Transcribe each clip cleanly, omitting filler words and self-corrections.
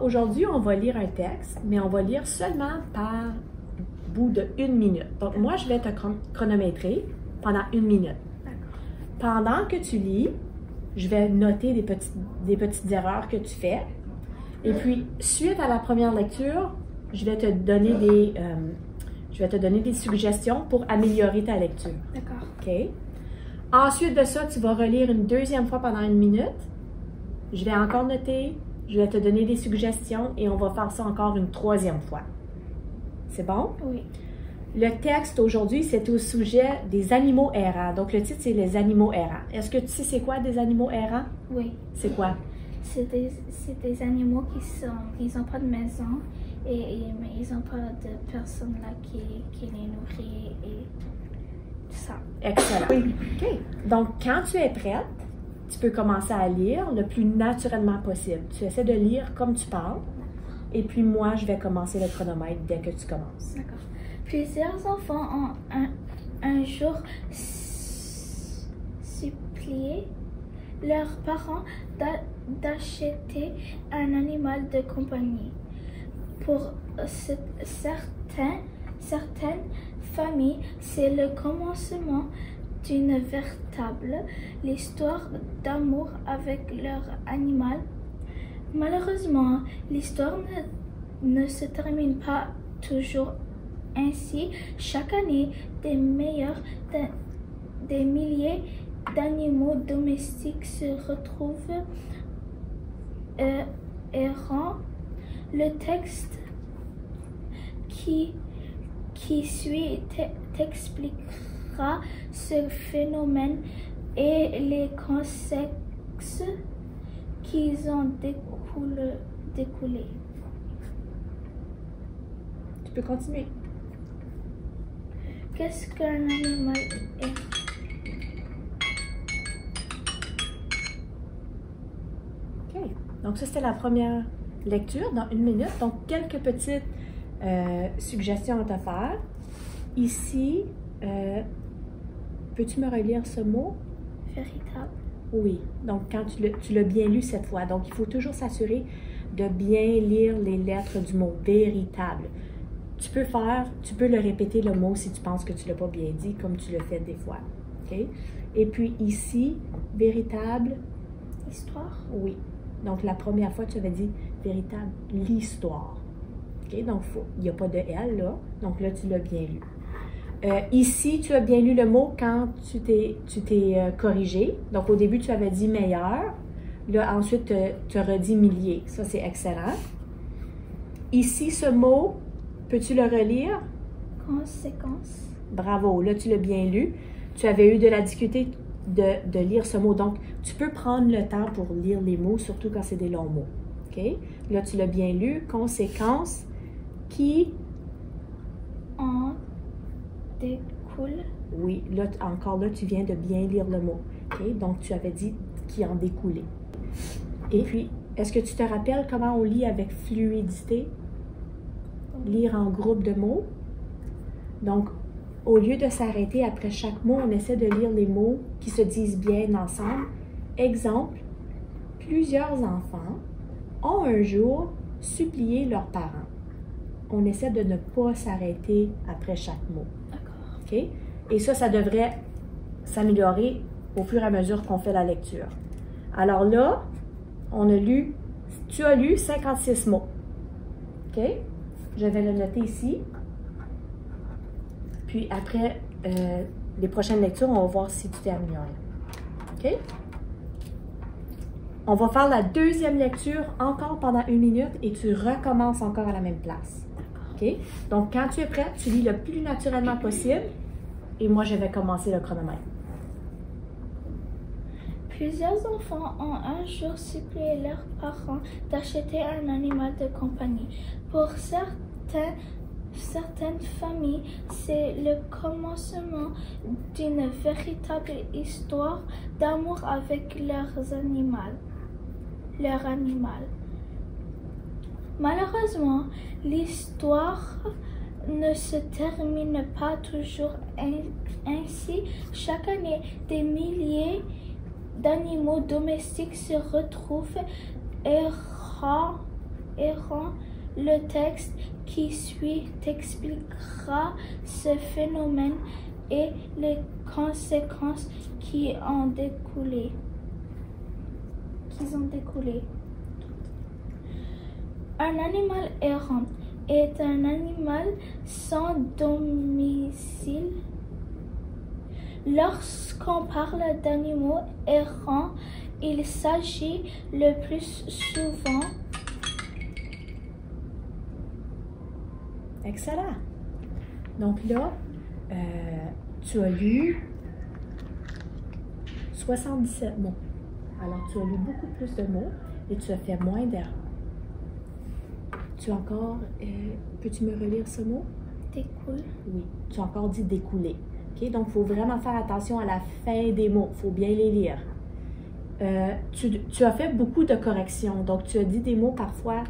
aujourd'hui, on va lire un texte, mais on va lire seulement par bout de 1 minute. Donc, moi, je vais te chronométrer pendant 1 minute. Pendant que tu lis, je vais noter des petites erreurs que tu fais. Et puis, suite à la première lecture, je vais te donner des suggestions pour améliorer ta lecture. D'accord. OK? Ensuite de ça, tu vas relire une deuxième fois pendant 1 minute. Je vais encore noter, je vais te donner des suggestions et on va faire ça encore une troisième fois. C'est bon? Oui. Le texte aujourd'hui, c'est au sujet des animaux errants. Donc, le titre, c'est les animaux errants. Est-ce que tu sais c'est quoi des animaux errants? Oui. C'est quoi? C'est des animaux ils n'ont pas de maison mais ils n'ont pas de personne là qui les nourrit et tout ça. Excellent. Oui. OK. Donc, quand tu es prête, tu peux commencer à lire le plus naturellement possible. Tu essaies de lire comme tu parles. Et puis moi, je vais commencer le chronomètre dès que tu commences. D'accord. Plusieurs enfants ont un jour supplié leurs parents d'acheter un animal de compagnie. Pour certaines familles, c'est le commencement d'une véritable histoire d'amour avec leur animal. Malheureusement, l'histoire ne se termine pas toujours ainsi. Chaque année, des milliers d'animaux domestiques se retrouvent errants. Le texte qui suit t'expliquera ce phénomène et les conséquences qu'ils ont découlé. Tu peux continuer. Qu'est-ce qu'un animal est? OK. Donc, ça, c'était la première lecture dans 1 minute. Donc, quelques petites suggestions à te faire. Ici, peux-tu me relire ce mot? Véritable. Oui. Donc, quand tu l'as bien lu cette fois. Donc, il faut toujours s'assurer de bien lire les lettres du mot véritable. Tu peux le répéter le mot si tu penses que tu ne l'as pas bien dit, comme tu le fais des fois. OK? Et puis ici, véritable. Histoire. Oui. Donc, la première fois, tu avais dit véritable, l'histoire. OK? Donc, il n'y a pas de L là. Donc, là, tu l'as bien lu. Ici, tu as bien lu le mot quand tu t'es corrigé. Donc, au début, tu avais dit meilleur. Là, ensuite, tu as redit millier. Ça, c'est excellent. Ici, ce mot, peux-tu le relire? Conséquence. Bravo. Là, tu l'as bien lu. Tu avais eu de la difficulté de lire ce mot. Donc, tu peux prendre le temps pour lire les mots, surtout quand c'est des longs mots. OK? Là, tu l'as bien lu. Conséquence qui en découle. Oui, là, encore là, tu viens de bien lire le mot. OK? Donc, tu avais dit qui en découlait. Et puis, est-ce que tu te rappelles comment on lit avec fluidité? Lire en groupe de mots. Donc, au lieu de s'arrêter après chaque mot, on essaie de lire les mots qui se disent bien ensemble. Exemple, plusieurs enfants ont un jour supplié leurs parents. On essaie de ne pas s'arrêter après chaque mot. D'accord. OK? Et ça devrait s'améliorer au fur et à mesure qu'on fait la lecture. Alors là, tu as lu 56 mots. OK? Je vais le noter ici. Puis après les prochaines lectures, on va voir si tu t'es amélioré. OK? On va faire la deuxième lecture encore pendant 1 minute et tu recommences encore à la même place. OK? Donc, quand tu es prête, tu lis le plus naturellement possible et moi, je vais commencer le chronomètre. Plusieurs enfants ont un jour supplié leurs parents d'acheter un animal de compagnie. Pour certaines familles, c'est le commencement d'une véritable histoire d'amour avec leur animal. Malheureusement, l'histoire ne se termine pas toujours ainsi. Chaque année, des milliers d'animaux domestiques se retrouvent errants errant. Le texte qui suit t'expliquera ce phénomène et les conséquences qui ont découlé. Un animal errant est un animal sans domicile. Lorsqu'on parle d'animaux errants, il s'agit le plus souvent. Excellent. Donc là, tu as lu 77 mots. Alors, tu as lu beaucoup plus de mots et tu as fait moins d'erreurs. Tu as encore... peux-tu me relire ce mot? Découle. Oui, tu as encore dit découler. Okay? Donc, il faut vraiment faire attention à la fin des mots. Il faut bien les lire. Tu as fait beaucoup de corrections. Donc, tu as dit des mots parfois,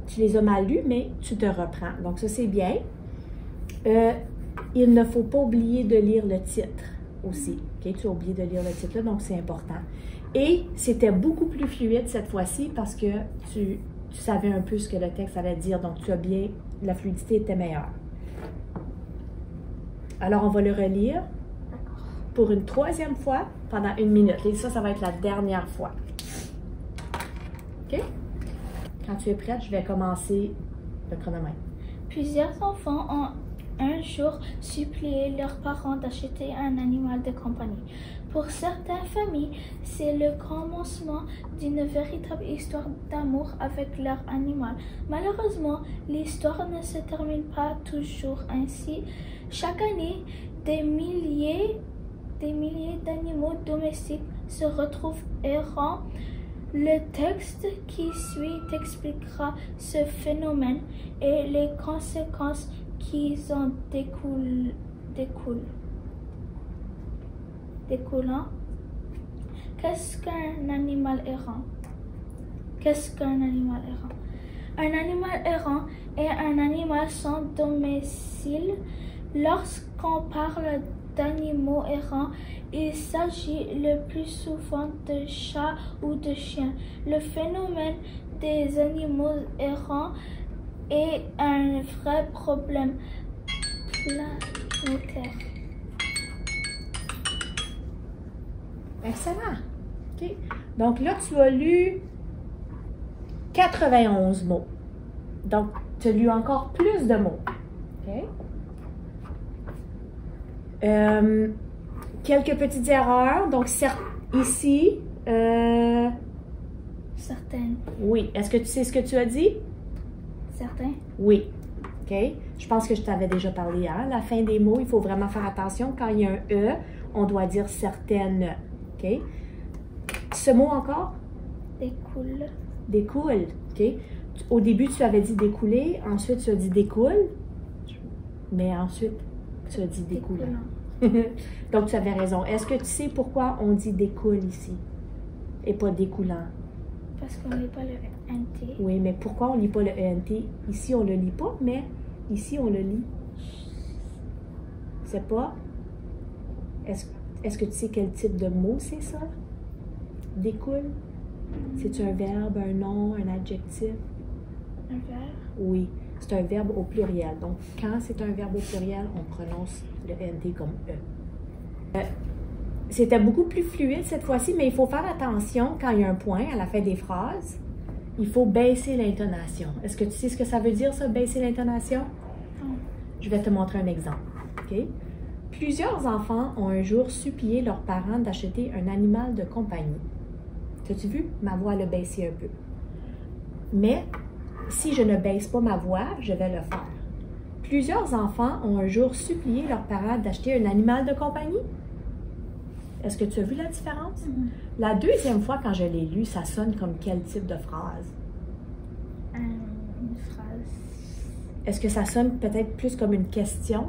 tu les as mal lus, mais tu te reprends. Donc, ça, c'est bien. Il ne faut pas oublier de lire le titre aussi. Okay? Tu as oublié de lire le titre, là, donc c'est important. Et c'était beaucoup plus fluide cette fois-ci parce que tu savais un peu ce que le texte allait dire. Donc, tu as bien... La fluidité était meilleure. Alors, on va le relire pour une troisième fois pendant 1 minute. Et ça va être la dernière fois. OK? Quand tu es prête, je vais commencer le chronomètre. Plusieurs enfants ont un jour supplié leurs parents d'acheter un animal de compagnie. Pour certaines familles, c'est le commencement d'une véritable histoire d'amour avec leur animal. Malheureusement, l'histoire ne se termine pas toujours ainsi. Chaque année, des milliers d'animaux domestiques se retrouvent errants. Le texte qui suit t'expliquera ce phénomène et les conséquences qui en découlant. Qu'est-ce qu'un animal errant? Un animal errant est un animal sans domicile. Lorsqu'on parle d'animaux errants, il s'agit le plus souvent de chats ou de chiens. Le phénomène des animaux errants est un vrai problème planétaire. Excellent. OK. Donc là, tu as lu 91 mots. Donc, tu as lu encore plus de mots. OK. Quelques petites erreurs. Donc, ici... Certaines. Oui. Est-ce que tu sais ce que tu as dit? Certains. Oui. OK. Je pense que je t'avais déjà parlé. Hein? La fin des mots, il faut vraiment faire attention. Quand il y a un « e », on doit dire « certaines ». OK? Ce mot encore? Découle. Découle. OK? Au début, tu avais dit découler. Ensuite, tu as dit découle. Mais ensuite, tu as dit découlant. Donc, tu avais raison. Est-ce que tu sais pourquoi on dit découle ici et pas découlant? Parce qu'on ne lit pas le NT. Oui, mais pourquoi on ne lit pas le ENT? Ici, on ne le lit pas, mais ici, on le lit. C'est pas? Est-ce que tu sais quel type de mot c'est ça? Découle? C'est un verbe, un nom, un adjectif? Un verbe? Oui, c'est un verbe au pluriel. Donc, quand c'est un verbe au pluriel, on prononce le NT comme E. C'était beaucoup plus fluide cette fois-ci, mais il faut faire attention quand il y a un point à la fin des phrases. Il faut baisser l'intonation. Est-ce que tu sais ce que ça veut dire, ça, baisser l'intonation? Non. Je vais te montrer un exemple. OK? Plusieurs enfants ont un jour supplié leurs parents d'acheter un animal de compagnie. As-tu vu? Ma voix l'a baissé un peu. Mais si je ne baisse pas ma voix, je vais le faire. Plusieurs enfants ont un jour supplié leurs parents d'acheter un animal de compagnie. Est-ce que tu as vu la différence? La deuxième fois, quand je l'ai lu, ça sonne comme quel type de phrase? Une phrase. Est-ce que ça sonne peut-être plus comme une question?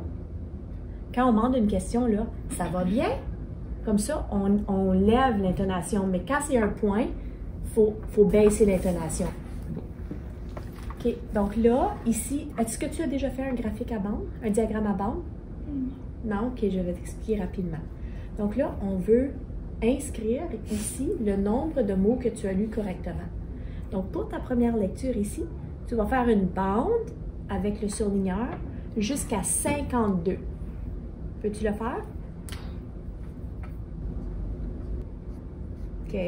Quand on demande une question, là, ça va bien? Comme ça, on lève l'intonation. Mais quand c'est un point, il faut baisser l'intonation. OK. Donc là, ici, est-ce que tu as déjà fait un graphique à bande? Un diagramme à bande? Non? OK, je vais t'expliquer rapidement. Donc là, on veut inscrire ici le nombre de mots que tu as lus correctement. Donc, pour ta première lecture ici, Tu vas faire une bande avec le surligneur jusqu'à 52. Peux-tu le faire? OK.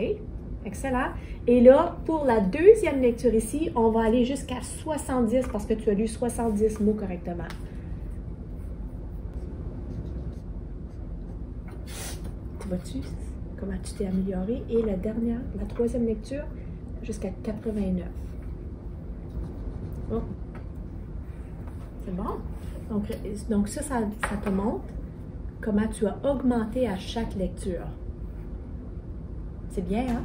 Excellent. Et là, pour la deuxième lecture ici, on va aller jusqu'à 70 parce que tu as lu 70 mots correctement. Tu vois-tu comment tu t'es amélioré? Et la troisième lecture, jusqu'à 89. Oh. C'est bon? Donc ça te montre comment tu as augmenté à chaque lecture. C'est bien, hein?